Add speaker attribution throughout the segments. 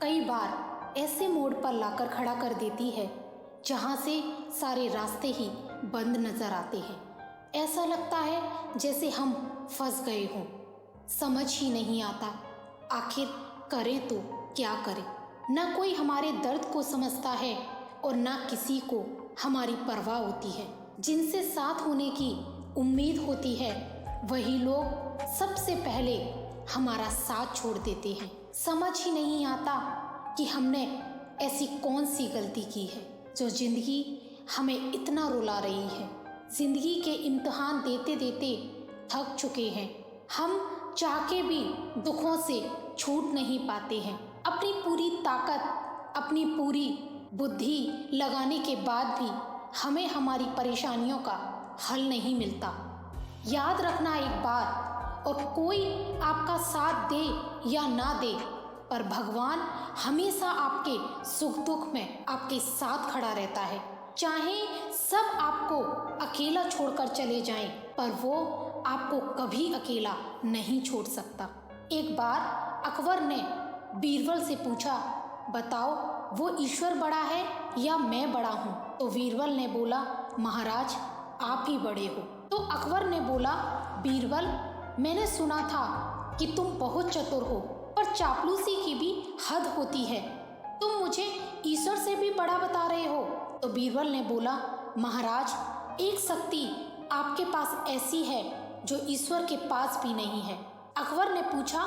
Speaker 1: कई बार ऐसे मोड़ पर लाकर खड़ा कर देती है जहाँ से सारे रास्ते ही बंद नजर आते हैं। ऐसा लगता है जैसे हम फंस गए हों। समझ ही नहीं आता आखिर करें तो क्या करें। ना कोई हमारे दर्द को समझता है और ना किसी को हमारी परवाह होती है। जिनसे साथ होने की उम्मीद होती है वही लोग सबसे पहले हमारा साथ छोड़ देते हैं। समझ ही नहीं आता कि हमने ऐसी कौन सी गलती की है जो जिंदगी हमें इतना रुला रही है। जिंदगी के इम्तिहान देते देते थक चुके हैं। हम चाह के भी दुखों से छूट नहीं पाते हैं। अपनी पूरी ताकत, अपनी पूरी बुद्धि लगाने के बाद भी हमें हमारी परेशानियों का हल नहीं मिलता। याद रखना एक बार, और कोई आपका साथ दे या ना दे, पर भगवान हमेशा आपके सुख दुख में आपके साथ खड़ा रहता है। चाहे सब आपको अकेला छोड़कर चले जाएं, पर वो आपको कभी अकेला नहीं छोड़ सकता। एक बार अकबर ने बीरबल से पूछा, बताओ वो ईश्वर बड़ा है या मैं बड़ा हूँ? तो बीरबल ने बोला, महाराज आप ही बड़े हो। तो अकबर ने बोला, बीरबल मैंने सुना था कि तुम बहुत चतुर हो, पर चापलूसी की भी हद होती है। तुम मुझे ईश्वर से भी बड़ा बता रहे हो। तो बीरबल ने बोला, महाराज एक शक्ति आपके पास ऐसी है जो ईश्वर के पास भी नहीं है। अकबर ने पूछा,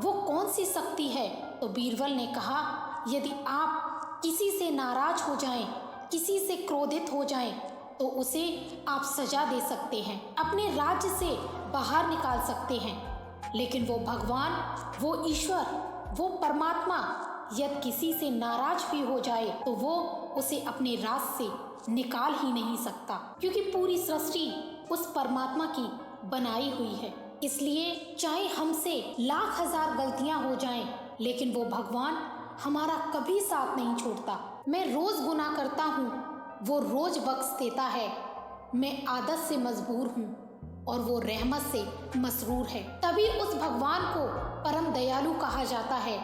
Speaker 1: वो कौन सी शक्ति है? तो बीरबल ने कहा, यदि आप किसी से नाराज हो जाएं, किसी से क्रोधित हो जाएं, तो उसे आप सजा दे सकते हैं, अपने राज्य से बाहर निकाल सकते हैं। लेकिन वो भगवान, वो ईश्वर, वो परमात्मा यदि किसी से नाराज भी हो जाए तो वो उसे अपने राज से निकाल ही नहीं सकता, क्योंकि पूरी सृष्टि उस परमात्मा की बनाई हुई है। इसलिए चाहे हमसे लाख हजार गलतियां हो जाएं, लेकिन वो भगवान हमारा कभी साथ नहीं छोड़ता। मैं रोज गुनाह करता हूँ, वो रोज बख्श देता है। मैं आदत से मजबूर हूँ और वो रहमत से मसरूर है। तभी उस भगवान को परम दयालु कहा जाता है,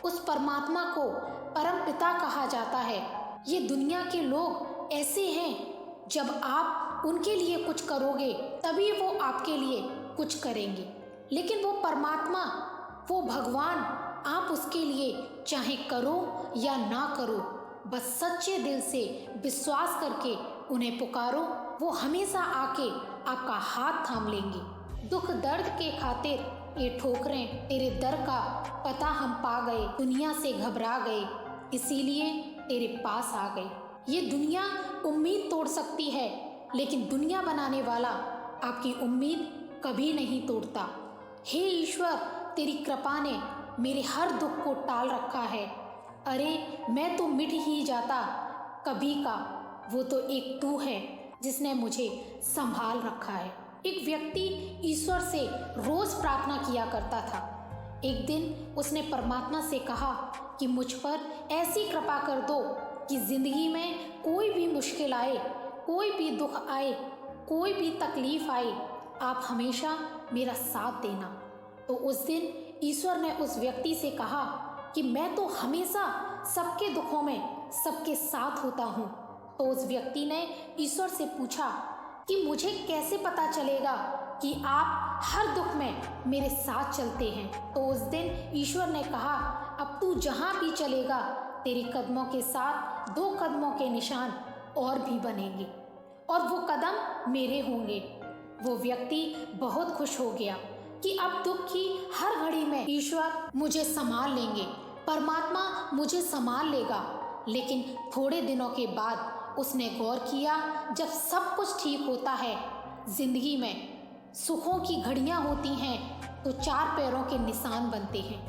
Speaker 1: उस परमात्मा को परम पिता कहा जाता है। ये दुनिया के लोग ऐसे हैं, जब आप उनके लिए कुछ करोगे तभी वो आपके लिए कुछ करेंगे। लेकिन वो परमात्मा, वो भगवान, आप उसके लिए चाहे करो या ना करो, बस सच्चे दिल से विश्वास करके उन्हें पुकारो, वो हमेशा आके आपका हाथ थाम लेंगे। दुख दर्द के खातिर ये ठोकरें तेरे दर का पता हम पा गए, दुनिया से घबरा गए, इसीलिए तेरे पास आ गए। ये दुनिया उम्मीद तोड़ सकती है, लेकिन दुनिया बनाने वाला आपकी उम्मीद कभी नहीं तोड़ता। हे ईश्वर, तेरी कृपा ने मेरे हर दुख को टाल रखा है। अरे मैं तो मिट ही जाता कभी का, वो तो एक तू है जिसने मुझे संभाल रखा है। एक व्यक्ति ईश्वर से रोज प्रार्थना किया करता था। एक दिन उसने परमात्मा से कहा कि मुझ पर ऐसी कृपा कर दो कि जिंदगी में कोई भी मुश्किल आए, कोई भी दुख आए, कोई भी तकलीफ आए, आप हमेशा मेरा साथ देना। तो उस दिन ईश्वर ने उस व्यक्ति से कहा कि मैं तो हमेशा सबके दुखों में सबके साथ होता हूँ। तो उस व्यक्ति ने ईश्वर से पूछा कि मुझे कैसे पता चलेगा कि आप हर दुख में मेरे साथ चलते हैं। तो उस दिन ईश्वर ने कहा, अब तू जहाँ भी चलेगा तेरे कदमों के साथ 2 कदमों के निशान और भी बनेंगे, और वो कदम मेरे होंगे। वो व्यक्ति बहुत खुश हो गया कि अब दुख की हर घड़ी में ईश्वर मुझे संभाल लेंगे, परमात्मा मुझे संभाल लेगा। लेकिन थोड़े दिनों के बाद उसने गौर किया, जब सब कुछ ठीक होता है, जिंदगी में सुखों की घड़ियां होती हैं, तो 4 पैरों के निशान बनते हैं।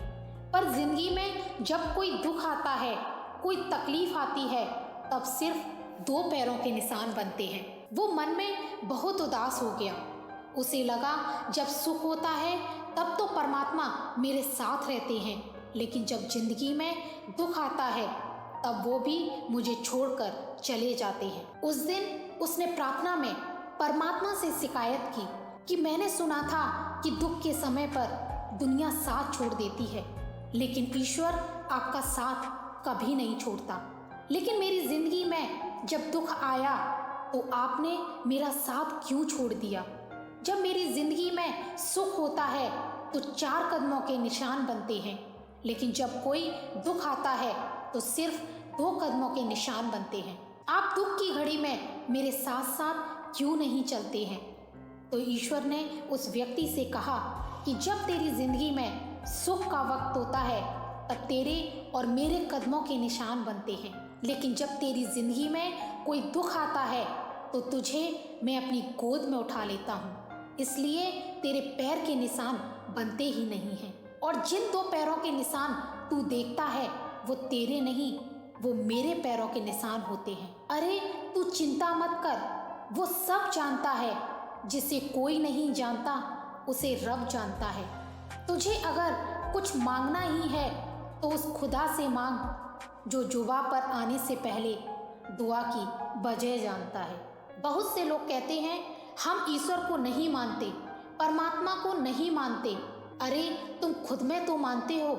Speaker 1: पर जिंदगी में जब कोई दुख आता है, कोई तकलीफ आती है, तब सिर्फ 2 पैरों के निशान बनते हैं। वो मन में बहुत उदास हो गया। उसे लगा जब सुख होता है तब तो परमात्मा मेरे साथ रहते हैं, लेकिन जब जिंदगी में दुख आता है तब वो भी मुझे छोड़कर चले जाते हैं। उस दिन उसने प्रार्थना में परमात्मा से शिकायत की कि मैंने सुना था कि दुख के समय पर दुनिया साथ छोड़ देती है, लेकिन ईश्वर आपका साथ कभी नहीं छोड़ता। लेकिन मेरी जिंदगी में जब दुख आया तो आपने मेरा साथ क्यों छोड़ दिया? जब मेरी जिंदगी में सुख होता है तो 4 कदमों के निशान बनते हैं, लेकिन जब कोई दुख आता है तो सिर्फ 2 कदमों के निशान बनते हैं। आप दुख की घड़ी में मेरे साथ साथ क्यों नहीं चलते हैं? तो ईश्वर ने उस व्यक्ति से कहा कि जब तेरी जिंदगी में सुख का वक्त होता है तब तेरे और मेरे कदमों के निशान बनते हैं, लेकिन जब तेरी जिंदगी में कोई दुख आता है तो तुझे मैं अपनी गोद में उठा लेता हूँ, इसलिए तेरे पैर के निशान बनते ही नहीं हैं। और जिन 2 पैरों के निशान तू देखता है वो तेरे नहीं, वो मेरे पैरों के निशान होते हैं। अरे तू चिंता मत कर, वो सब जानता है। जिसे कोई नहीं जानता उसे रब जानता है। तुझे अगर कुछ मांगना ही है तो उस खुदा से मांग जो जुबा पर आने से पहले दुआ की वजह जानता है। बहुत से लोग कहते हैं हम ईश्वर को नहीं मानते, परमात्मा को नहीं मानते। अरे तुम खुद में तो मानते हो,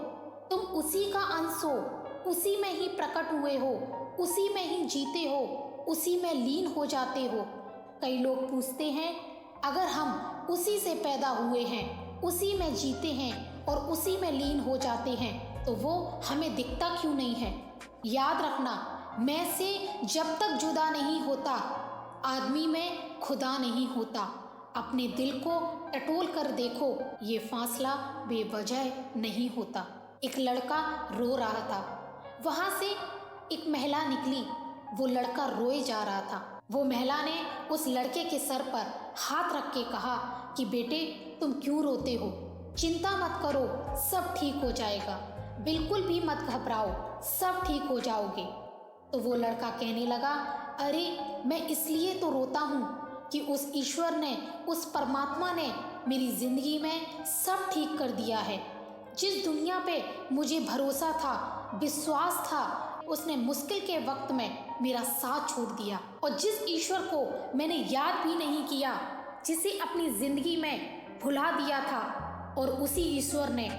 Speaker 1: तुम उसी का अंश हो, उसी में ही प्रकट हुए हो, उसी में ही जीते हो, उसी में लीन हो जाते हो। कई लोग पूछते हैं अगर हम उसी से पैदा हुए हैं, उसी में जीते हैं और उसी में लीन हो जाते हैं तो वो हमें दिखता क्यों नहीं है? याद रखना, मैं से जब तक जुदा नहीं होता आदमी में खुदा नहीं होता। अपने दिल को टटोल कर देखो, ये फासला बेवजह नहीं होता। एक लड़का रो रहा था, वहाँ से एक महिला निकली। वो लड़का रोए जा रहा था। वो महिला ने उस लड़के के सर पर हाथ रख के कहा कि बेटे तुम क्यों रोते हो? चिंता मत करो, सब ठीक हो जाएगा, बिल्कुल भी मत घबराओ, सब ठीक हो जाओगे। तो वो लड़का कहने लगा अरे मैं इसलिए तो रोता हूँ कि उस ईश्वर ने, उस परमात्मा ने मेरी जिंदगी में सब ठीक कर दिया है। जिस दुनिया पे मुझे भरोसा था, विश्वास था, उसने मुश्किल के वक्त में मेरा साथ छोड़ दिया। और जिस ईश्वर को मैंने याद भी नहीं किया, जिसे अपनी जिंदगी में भुला दिया था, और उसी ईश्वर ने,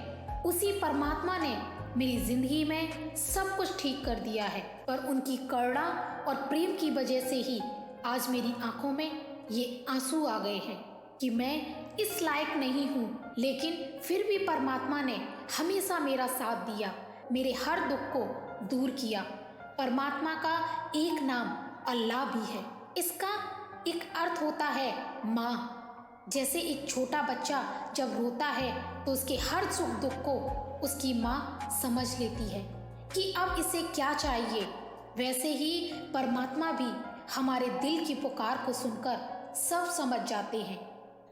Speaker 1: उसी परमात्मा ने मेरी जिंदगी में सब कुछ ठीक कर दिया है। पर उनकी करुणा और प्रेम की वजह से ही आज मेरी आंखों में ये आंसू आ गए हैं कि मैं इस लायक नहीं हूँ, लेकिन फिर भी परमात्मा ने हमेशा मेरा साथ दिया, मेरे हर दुख को दूर किया। परमात्मा का एक नाम अल्लाह भी है। इसका एक अर्थ होता है माँ। जैसे एक छोटा बच्चा जब रोता है तो उसके हर सुख दुख को उसकी माँ समझ लेती है कि अब इसे क्या चाहिए, वैसे ही परमात्मा भी हमारे दिल की पुकार को सुनकर सब समझ जाते हैं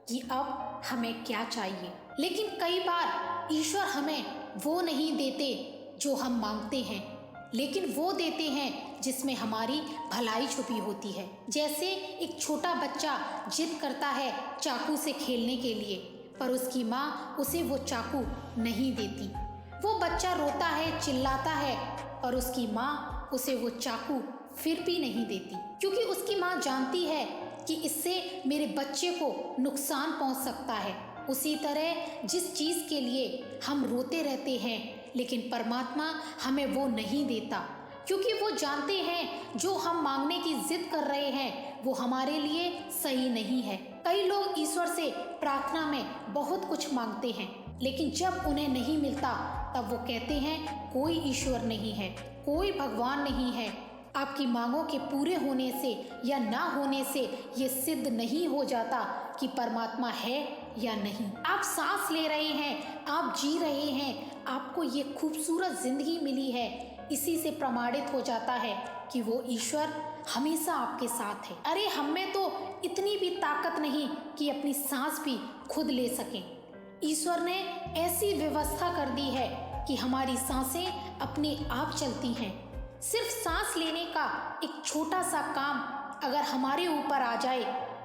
Speaker 1: कि अब हमें क्या चाहिए। लेकिन कई बार ईश्वर हमें वो नहीं देते जो हम मांगते हैं, लेकिन वो देते हैं जिसमें हमारी भलाई छुपी होती है। जैसे एक छोटा बच्चा जिद करता है चाकू से खेलने के लिए, पर उसकी माँ उसे वो चाकू नहीं देती। वो बच्चा रोता है, चिल्लाता है, पर उसकी माँ उसे वो चाकू फिर भी नहीं देती, क्योंकि उसकी माँ जानती है कि इससे मेरे बच्चे को नुकसान पहुँच सकता है। उसी तरह जिस चीज़ के लिए हम रोते रहते हैं, लेकिन परमात्मा हमें वो नहीं देता, क्योंकि वो जानते हैं जो हम मांगने की जिद कर रहे हैं वो हमारे लिए सही नहीं है। कई लोग ईश्वर से प्रार्थना में बहुत कुछ मांगते हैं, लेकिन जब उन्हें नहीं मिलता तब वो कहते हैं कोई ईश्वर नहीं है, कोई भगवान नहीं है। आपकी मांगों के पूरे होने से या ना होने से ये सिद्ध नहीं हो जाता कि परमात्मा है या नहीं। आप सांस ले रहे हैं, आप जी रहे हैं, आपको ये खूबसूरत जिंदगी मिली है, इसी से प्रमाणित हो जाता है कि वो ईश्वर हमेशा आपके साथ है। अरे हम में तो इतनी भी ताकत नहीं कि अपनी सांस भी खुद ले सकें। ईश्वर ने ऐसी व्यवस्था कर दी है कि हमारी सांसें अपने आप चलती हैं। सिर्फ सांस लेने का एक छोटा सा काम अगर हमारे ऊपर आ जाए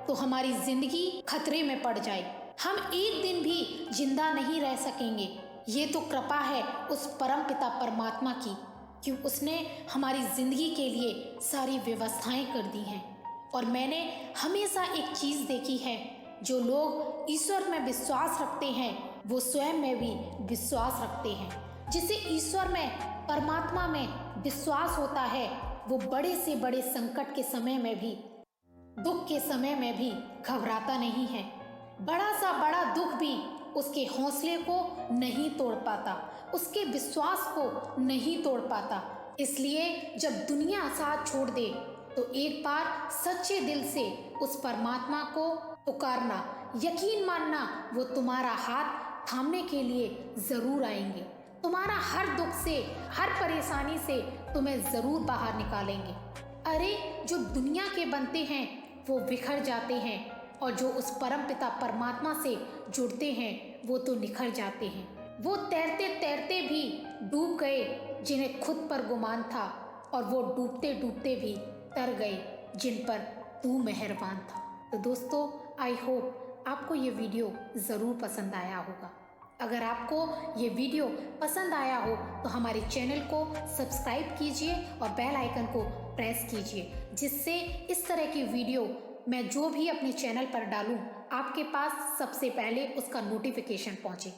Speaker 1: तो हमारी जिंदगी खतरे में पड़ जाए, हम एक दिन भी जिंदा नहीं रह सकेंगे। ये तो कृपा है उस परम पिता परमात्मा की कि उसने हमारी जिंदगी के लिए सारी व्यवस्थाएं कर दी हैं। और मैंने हमेशा एक चीज़ देखी है, जो लोग ईश्वर में विश्वास रखते हैं वो स्वयं में भी विश्वास रखते हैं। जिसे ईश्वर में, परमात्मा में विश्वास होता है, वो बड़े से बड़े संकट के समय में भी, दुख के समय में भी घबराता नहीं है। बड़ा सा बड़ा दुख भी उसके हौसले को नहीं तोड़ पाता, उसके विश्वास को नहीं तोड़ पाता। इसलिए जब दुनिया साथ छोड़ दे तो एक बार सच्चे दिल से उस परमात्मा को पुकारना, यकीन मानना वो तुम्हारा हाथ थामने के लिए जरूर आएंगे। तुम्हारा हर दुख से, हर परेशानी से तुम्हें जरूर बाहर निकालेंगे। अरे जो दुनिया के बनते हैं वो बिखर जाते हैं, और जो उस परमपिता परमात्मा से जुड़ते हैं वो तो निखर जाते हैं। वो तैरते तैरते भी डूब गए जिन्हें खुद पर गुमान था, और वो डूबते डूबते भी तर गए जिन पर तू मेहरबान था। तो दोस्तों, आई होप आपको ये वीडियो ज़रूर पसंद आया होगा। अगर आपको ये वीडियो पसंद आया हो तो हमारे चैनल को सब्सक्राइब कीजिए और बेल आइकन को प्रेस कीजिए, जिससे इस तरह की वीडियो मैं जो भी अपने चैनल पर डालूं आपके पास सबसे पहले उसका नोटिफिकेशन पहुंचे।